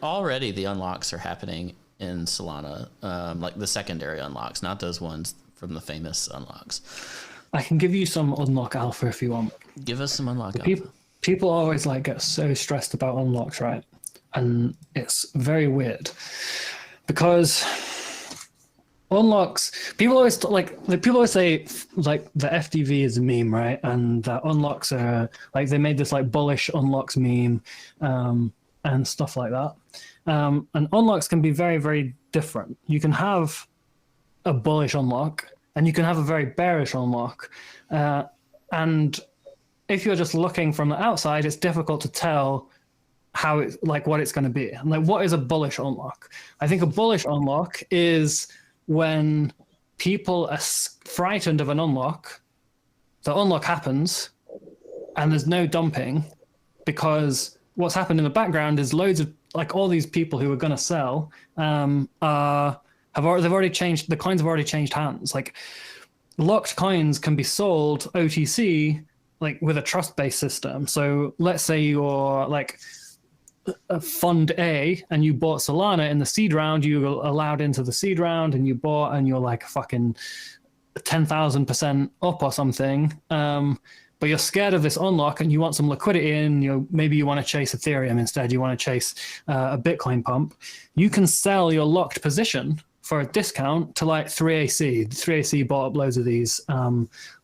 already the unlocks are happening in Solana, like the secondary unlocks, not those ones from the famous unlocks. I can give you some unlock alpha if you want. Give us some unlock alpha. People always like get so stressed about unlocks, right? And it's very weird because unlocks, people always say like the FDV is a meme, right? And that unlocks are like, they made this like bullish unlocks meme and stuff like that. And unlocks can be very, very different. You can have a bullish unlock and you can have a very bearish unlock. And if you're just looking from the outside, it's difficult to tell how it's like what it's going to be. And like, what is a bullish unlock? I think a bullish unlock is when people are frightened of an unlock, the unlock happens and there's no dumping, because what's happened in the background is loads of like all these people who are going to sell they've already changed, the coins have already changed hands. Like locked coins can be sold OTC like with a trust-based system. So let's say you're like a fund A and you bought Solana in the seed round, you were allowed into the seed round and you bought and you're like fucking 10,000% up or something. But you're scared of this unlock and you want some liquidity in, maybe you want to chase Ethereum instead, you want to chase a Bitcoin pump. You can sell your locked position for a discount to like 3AC. 3AC bought up loads of these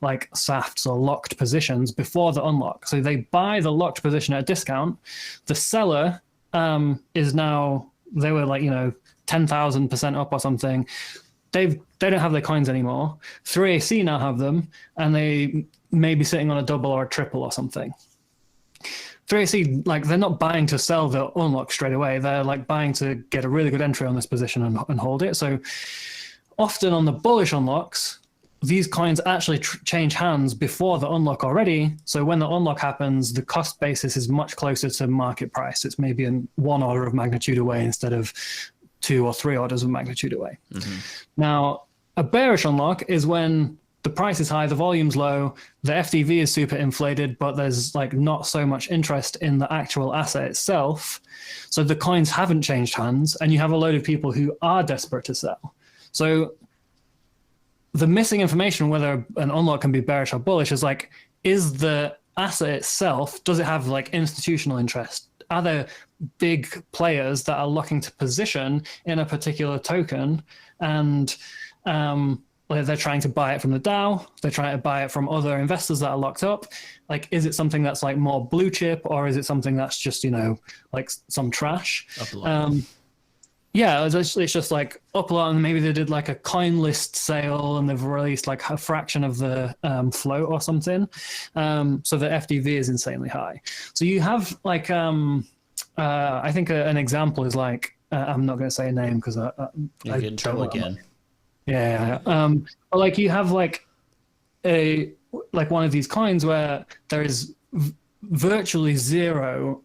like SAFTs or locked positions before the unlock. So they buy the locked position at a discount. The seller is now, they were like, 10,000% up or something. They don't have their coins anymore. 3AC now have them, and they may be sitting on a double or a triple or something. 3AC, like, they're not buying to sell the unlock straight away. They're like buying to get a really good entry on this position and hold it. So often on the bullish unlocks, these coins actually change hands before the unlock already. So when the unlock happens, the cost basis is much closer to market price. It's maybe in 1 order of magnitude away instead of 2 or 3 orders of magnitude away. Mm-hmm. Now, a bearish unlock is when the price is high, the volume's low, the FDV is super inflated, but there's like not so much interest in the actual asset itself. So the coins haven't changed hands, and you have a load of people who are desperate to sell. So the missing information, whether an unlock can be bearish or bullish, is like, is the asset itself, does it have like institutional interest? Are there big players that are looking to position in a particular token, and they're trying to buy it from the DAO, they're trying to buy it from other investors that are locked up? Like, is it something that's like more blue chip, or is it something that's just, like some trash? Yeah, it's just like up a lot, and maybe they did like a coin list sale and they've released like a fraction of the float or something. So the FDV is insanely high. So you have like, I think an example is like, I'm not going to say a name because I get in trouble again. Yeah. But like you have like one of these coins where there is virtually zero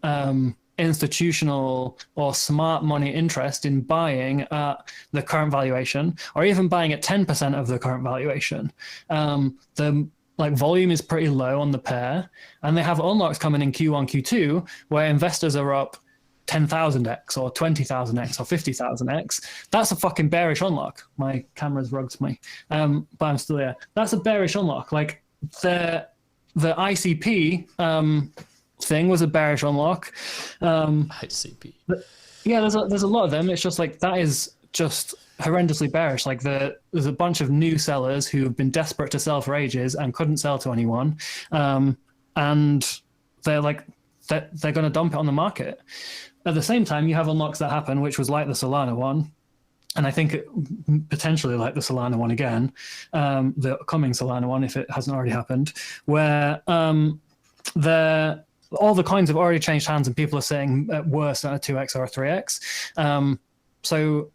institutional or smart money interest in buying at the current valuation, or even buying at 10% of the current valuation. The like volume is pretty low on the pair, and they have unlocks coming in Q1, Q2, where investors are up 10,000x or 20,000x or 50,000x. That's a fucking bearish unlock. My camera's rugged me, but I'm still there. That's a bearish unlock. Like the ICP thing was a bearish unlock. ICP. Yeah, there's a lot of them. It's just like, that is just horrendously bearish. Like there's a bunch of new sellers who have been desperate to sell for ages and couldn't sell to anyone, and they're like they're going to dump it on the market. At the same time, you have unlocks that happen, which was like the Solana one, and I think potentially like the Solana one again, the coming Solana one if it hasn't already happened, where all the coins have already changed hands and people are saying worse than a 2x or a 3x. So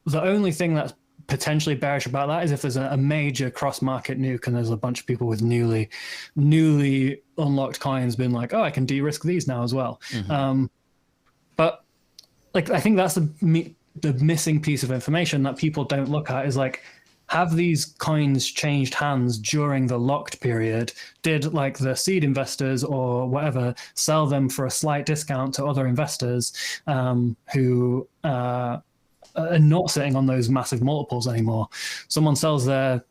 the only thing that's potentially bearish about that is if there's a major cross-market nuke and there's a bunch of people with newly unlocked coins being like, oh, I can de-risk these now as well. Mm-hmm. But like, I think that's the missing piece of information that people don't look at, is like, have these coins changed hands during the locked period? Did like the seed investors or whatever sell them for a slight discount to other investors who are not sitting on those massive multiples anymore? Someone sells their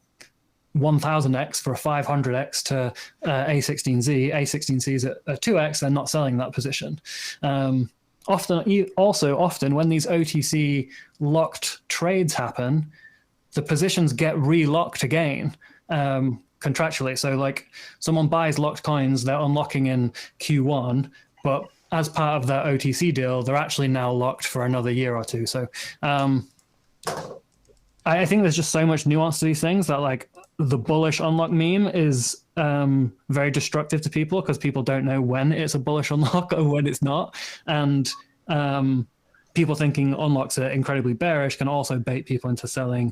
1000x for a 500x to A16Z. A16Z is at 2x. They're not selling that position. Often when these OTC locked trades happen, the positions get re-locked again contractually. So like someone buys locked coins, they're unlocking in Q1, but as part of that OTC deal, they're actually now locked for another year or two. So I think there's just so much nuance to these things that like the bullish unlock meme is very destructive to people because people don't know when it's a bullish unlock or when it's not. And people thinking unlocks are incredibly bearish can also bait people into selling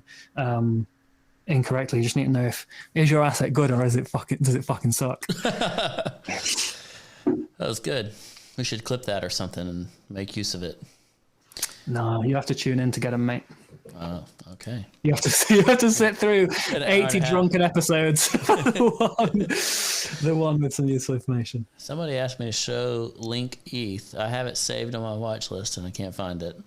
incorrectly. You just need to know is your asset good or does it fucking suck? That was good. We should clip that or something and make use of it. No, you have to tune in to get them, mate. Oh, okay. You have to sit through 80 drunken episodes. The one with some useful information. Somebody asked me to show Link ETH. I have it saved on my watch list and I can't find it.